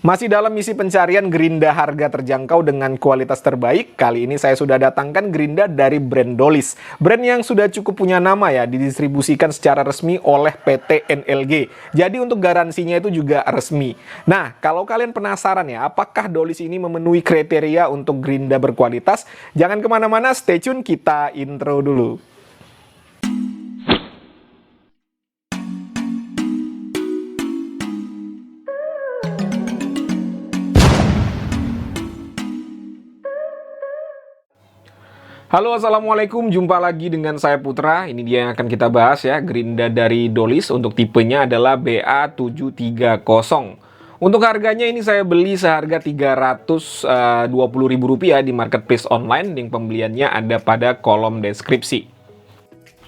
Masih dalam misi pencarian gerinda harga terjangkau dengan kualitas terbaik, kali ini saya sudah datangkan gerinda dari brand Dolis. Brand yang sudah cukup punya nama ya, didistribusikan secara resmi oleh PT NLG. Jadi untuk garansinya itu juga resmi. Nah, kalau kalian penasaran ya, apakah Dolis ini memenuhi kriteria untuk gerinda berkualitas? Jangan kemana-mana, stay tune, kita intro dulu. Halo, assalamualaikum, jumpa lagi dengan saya Putra. Ini dia yang akan kita bahas ya, gerinda dari Dolis. Untuk tipenya adalah BA730. Untuk harganya ini saya beli seharga Rp320.000 di marketplace online. Link pembeliannya ada pada kolom deskripsi.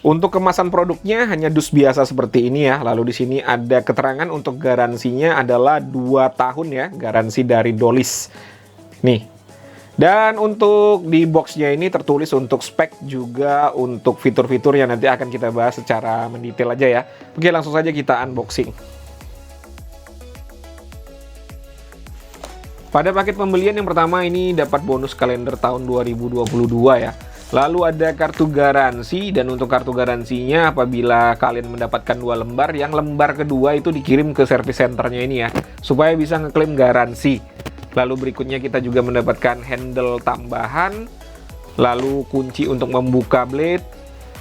Untuk kemasan produknya hanya dus biasa seperti ini ya. Lalu di sini ada keterangan untuk garansinya adalah 2 tahun ya, garansi dari Dolis. Nih. Dan untuk di boxnya ini tertulis untuk spek juga untuk fitur-fitur yang nanti akan kita bahas secara mendetail aja ya. Oke, langsung saja kita unboxing. Pada paket pembelian yang pertama ini dapat bonus kalender tahun 2022 ya. Lalu ada kartu garansi, dan untuk kartu garansinya apabila kalian mendapatkan 2 lembar, yang lembar kedua itu dikirim ke service centernya ini ya, supaya bisa ngeklaim garansi. Lalu berikutnya kita juga mendapatkan handle tambahan, lalu kunci untuk membuka blade.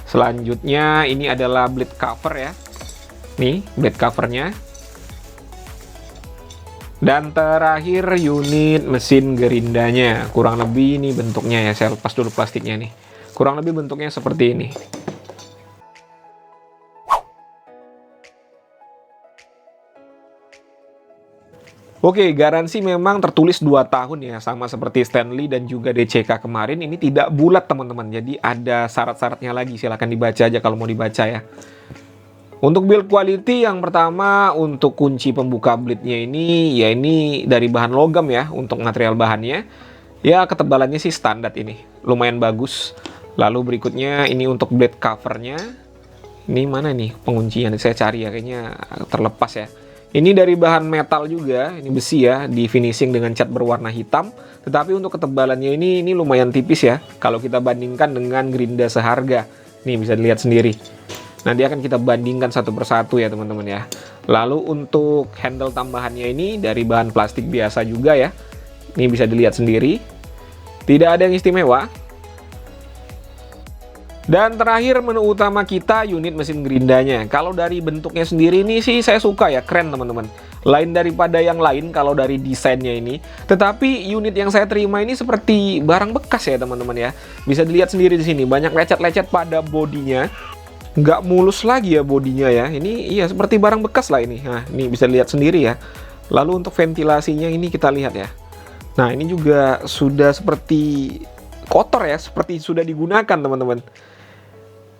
Selanjutnya ini adalah blade cover ya. Nih, blade covernya. Dan terakhir unit mesin gerindanya. Kurang lebih ini bentuknya ya, saya lepas dulu plastiknya nih. Kurang lebih bentuknya seperti ini. Oke, garansi memang tertulis 2 tahun ya, sama seperti Stanley dan juga DCK kemarin. Ini tidak bulat teman-teman, jadi ada syarat-syaratnya lagi, silahkan dibaca aja kalau mau dibaca ya. Untuk build quality yang pertama, untuk kunci pembuka blade-nya ini, ya ini dari bahan logam ya, untuk material bahannya. Ya ketebalannya sih standar ini, lumayan bagus. Lalu berikutnya ini untuk blade covernya. Ini mana nih penguncinya, saya cari ya, kayaknya terlepas ya. Ini dari bahan metal juga, ini besi ya, di finishing dengan cat berwarna hitam. Tetapi untuk ketebalannya ini lumayan tipis ya, kalau kita bandingkan dengan gerinda seharga. Nih bisa dilihat sendiri. Nanti akan kita bandingkan satu persatu ya teman-teman ya. Lalu untuk handle tambahannya ini dari bahan plastik biasa juga ya. Ini bisa dilihat sendiri. Tidak ada yang istimewa. Dan terakhir menu utama kita, unit mesin gerindanya. Kalau dari bentuknya sendiri ini sih saya suka ya, keren teman-teman. Lain daripada yang lain kalau dari desainnya ini. Tetapi unit yang saya terima ini seperti barang bekas ya teman-teman ya. Bisa dilihat sendiri di sini, banyak lecet-lecet pada bodinya. Nggak mulus lagi ya bodinya ya. Ini iya seperti barang bekas lah ini. Nah ini bisa lihat sendiri ya. Lalu untuk ventilasinya ini kita lihat ya. Nah ini juga sudah seperti kotor ya, seperti sudah digunakan teman-teman.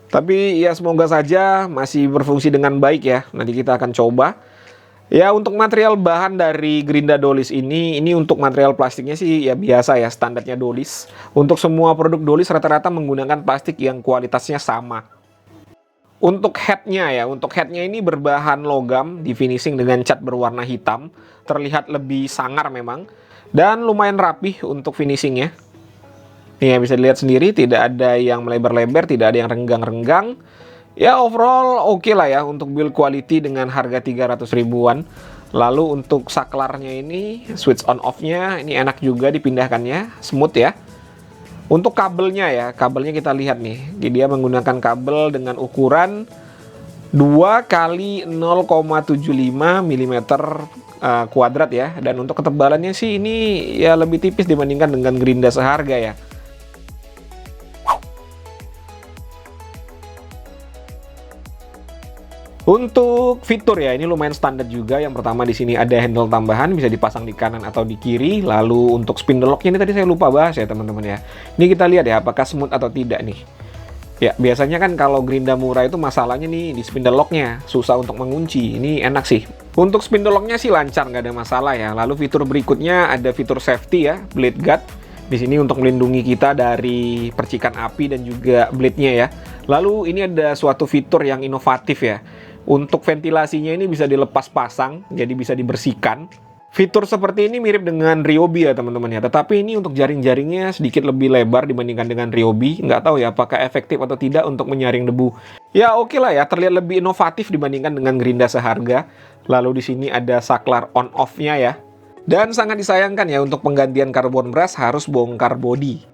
Tapi ya semoga saja masih berfungsi dengan baik ya. Nanti kita akan coba. Ya untuk material bahan dari gerinda Dolis ini untuk material plastiknya sih ya biasa ya, standarnya Dolis. Untuk semua produk Dolis rata-rata menggunakan plastik yang kualitasnya sama. Untuk headnya ini berbahan logam, di finishing dengan cat berwarna hitam. Terlihat lebih sangar memang. Dan lumayan rapih untuk finishingnya. Nih ya, bisa dilihat sendiri, tidak ada yang melebar-lebar, tidak ada yang renggang-renggang. Ya overall oke lah ya untuk build quality dengan harga 300 ribuan. Lalu untuk saklarnya ini, switch on off-nya ini enak juga dipindahkannya, smooth ya. Untuk kabelnya ya, kabelnya kita lihat nih. Dia menggunakan kabel dengan ukuran 2 x 0,75 mm kuadrat ya. Dan untuk ketebalannya sih ini ya lebih tipis dibandingkan dengan gerinda seharga ya. Untuk fitur ya, ini lumayan standar juga. Yang pertama di sini ada handle tambahan, bisa dipasang di kanan atau di kiri. Lalu untuk spindle lock ini tadi saya lupa bahas ya teman-teman ya. Ini kita lihat ya, apakah smooth atau tidak nih. Ya, biasanya kan kalau gerinda murah itu masalahnya nih di spindle locknya, susah untuk mengunci. Ini enak sih. Untuk spindle locknya sih lancar, nggak ada masalah ya. Lalu fitur berikutnya ada fitur safety ya, blade guard. Di sini untuk melindungi kita dari percikan api dan juga blade-nya ya. Lalu ini ada suatu fitur yang inovatif ya. Untuk ventilasinya ini bisa dilepas pasang, jadi bisa dibersihkan. Fitur seperti ini mirip dengan Ryobi ya teman-teman ya, tetapi ini untuk jaring-jaringnya sedikit lebih lebar dibandingkan dengan Ryobi. Nggak tahu ya apakah efektif atau tidak untuk menyaring debu. Ya oke lah ya, terlihat lebih inovatif dibandingkan dengan Gerinda seharga. Lalu di sini ada saklar on off-nya ya. Dan sangat disayangkan ya untuk penggantian karbon brush harus bongkar bodi.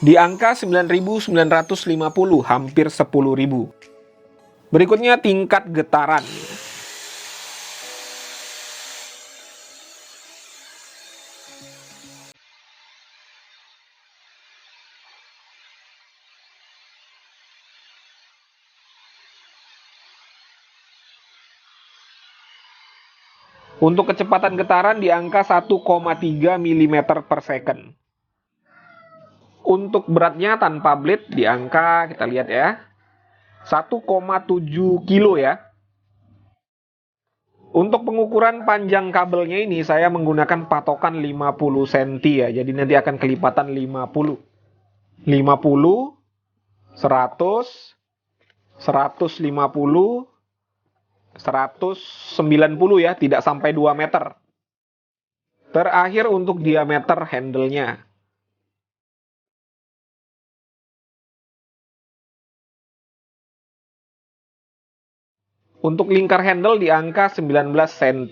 Di angka 9.950, hampir 10.000. Berikutnya tingkat getaran. Untuk kecepatan getaran di angka 1,3 mm per second. Untuk beratnya tanpa blade di angka, kita lihat ya, 1,7 kilo ya. Untuk pengukuran panjang kabelnya ini saya menggunakan patokan 50 cm ya. Jadi nanti akan kelipatan 50. 50, 100, 150, 190 ya, tidak sampai 2 meter. Terakhir untuk diameter handle-nya. Untuk lingkar handle di angka 19 cm.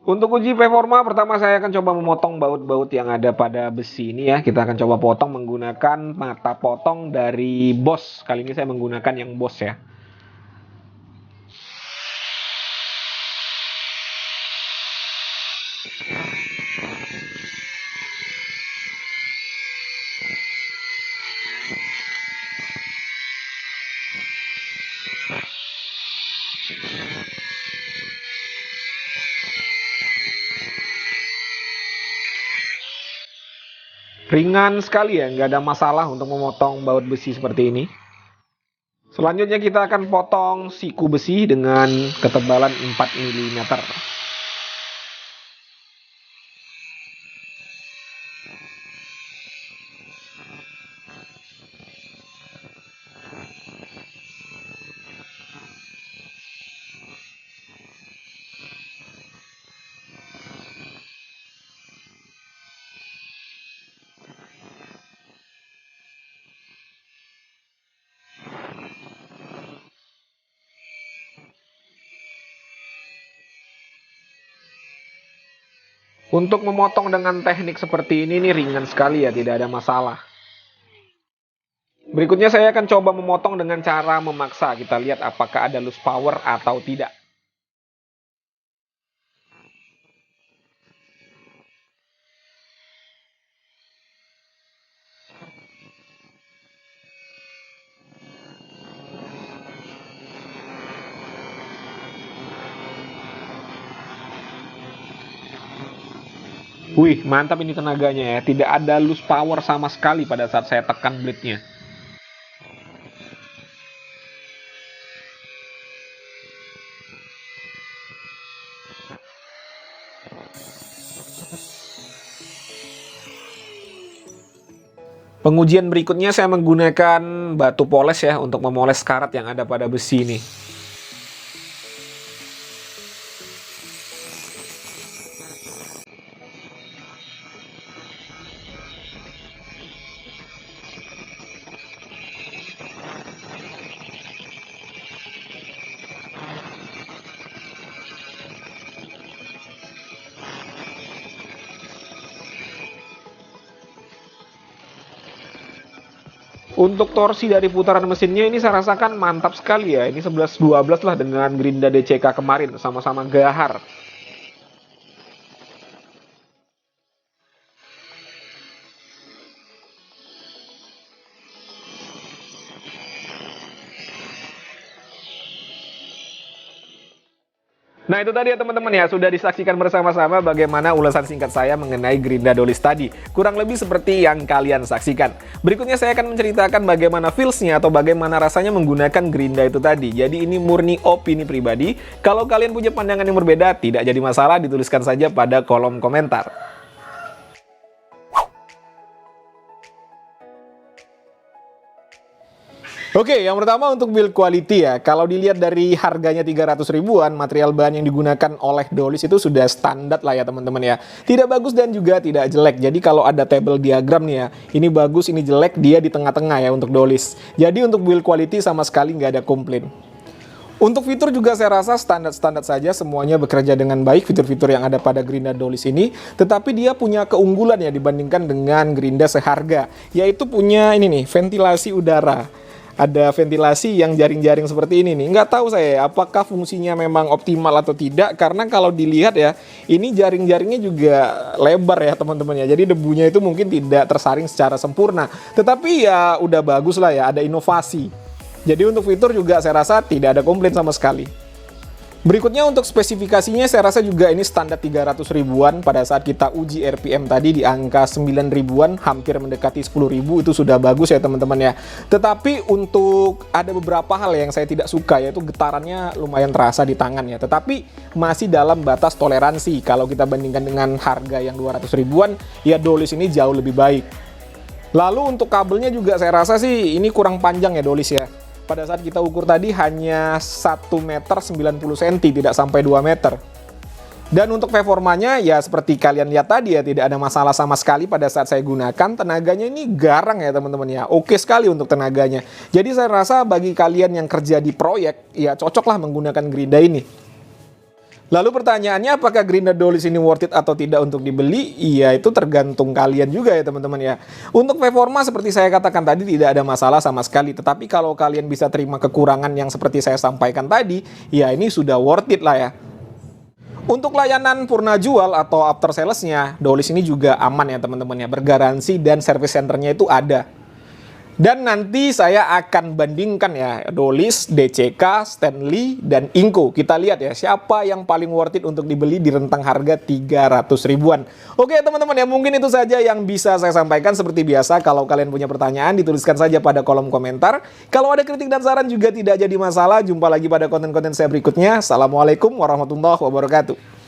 Untuk uji performa, pertama saya akan coba memotong baut-baut yang ada pada besi ini ya. Kita akan coba potong menggunakan mata potong dari Bosch. Kali ini saya menggunakan yang Bosch ya. Ringan sekali ya, nggak ada masalah untuk memotong baut besi seperti ini. Selanjutnya kita akan potong siku besi dengan ketebalan 4 mm. Untuk memotong dengan teknik seperti ini ringan sekali ya, tidak ada masalah. Berikutnya saya akan coba memotong dengan cara memaksa. Kita lihat apakah ada loose power atau tidak. Wih, mantap ini tenaganya ya. Tidak ada loose power sama sekali pada saat saya tekan blade-nya. Pengujian berikutnya saya menggunakan batu poles ya untuk memoles karat yang ada pada besi ini. Untuk torsi dari putaran mesinnya ini saya rasakan mantap sekali ya. Ini 11-12 lah dengan Grinda DCK kemarin, sama-sama gahar. Nah itu tadi ya teman-teman ya, sudah disaksikan bersama-sama bagaimana ulasan singkat saya mengenai Grinda Dolis tadi. Kurang lebih seperti yang kalian saksikan. Berikutnya saya akan menceritakan bagaimana feels-nya atau bagaimana rasanya menggunakan Grinda itu tadi. Jadi ini murni opini pribadi. Kalau kalian punya pandangan yang berbeda, tidak jadi masalah, dituliskan saja pada kolom komentar. Oke, yang pertama untuk build quality ya. Kalau dilihat dari harganya 300 ribuan, material bahan yang digunakan oleh Dolis itu sudah standar lah ya teman-teman ya. Tidak bagus dan juga tidak jelek. Jadi kalau ada table diagram nih ya, ini bagus, ini jelek, dia di tengah-tengah ya untuk Dolis. Jadi untuk build quality sama sekali nggak ada komplain. Untuk fitur juga saya rasa standar-standar saja, semuanya bekerja dengan baik fitur-fitur yang ada pada Grinda Dolis ini. Tetapi dia punya keunggulan ya dibandingkan dengan Grinda seharga, yaitu punya ini nih, ventilasi udara. Ada ventilasi yang jaring-jaring seperti ini nih. Nggak tahu saya apakah fungsinya memang optimal atau tidak, karena kalau dilihat ya, ini jaring-jaringnya juga lebar ya teman-teman ya. Jadi debunya itu mungkin tidak tersaring secara sempurna. Tetapi ya udah bagus lah ya, ada inovasi. Jadi untuk fitur juga saya rasa tidak ada komplain sama sekali. Berikutnya untuk spesifikasinya saya rasa juga ini standar 300 ribuan. Pada saat kita uji RPM tadi di angka 9 ribuan, hampir mendekati 10 ribu, itu sudah bagus ya teman-teman ya. Tetapi untuk ada beberapa hal yang saya tidak suka, yaitu getarannya lumayan terasa di tangan ya. Tetapi masih dalam batas toleransi. Kalau kita bandingkan dengan harga yang 200 ribuan, ya Dolis ini jauh lebih baik. Lalu untuk kabelnya juga saya rasa sih ini kurang panjang ya Dolis ya. Pada saat kita ukur tadi hanya 1 meter 90 cm, tidak sampai 2 meter. Dan untuk performanya ya seperti kalian lihat tadi ya, tidak ada masalah sama sekali pada saat saya gunakan. Tenaganya ini garang ya teman-teman ya, oke sekali untuk tenaganya. Jadi saya rasa bagi kalian yang kerja di proyek, ya cocoklah menggunakan Grinda ini. Lalu pertanyaannya, apakah Grinda Dolis ini worth it atau tidak untuk dibeli? Iya, itu tergantung kalian juga ya teman-teman ya. Untuk performa seperti saya katakan tadi tidak ada masalah sama sekali. Tetapi kalau kalian bisa terima kekurangan yang seperti saya sampaikan tadi, ya ini sudah worth it lah ya. Untuk layanan purna jual atau after sales-nya, Dolis ini juga aman ya teman-teman ya. Bergaransi dan service centernya itu ada. Dan nanti saya akan bandingkan ya Dolis, DCK, Stanley, dan Inco. Kita lihat ya siapa yang paling worth it untuk dibeli di rentang harga 300 ribuan. Oke teman-teman ya, mungkin itu saja yang bisa saya sampaikan. Seperti biasa, kalau kalian punya pertanyaan dituliskan saja pada kolom komentar. Kalau ada kritik dan saran juga tidak jadi masalah. Jumpa lagi pada konten-konten saya berikutnya. Assalamualaikum warahmatullahi wabarakatuh.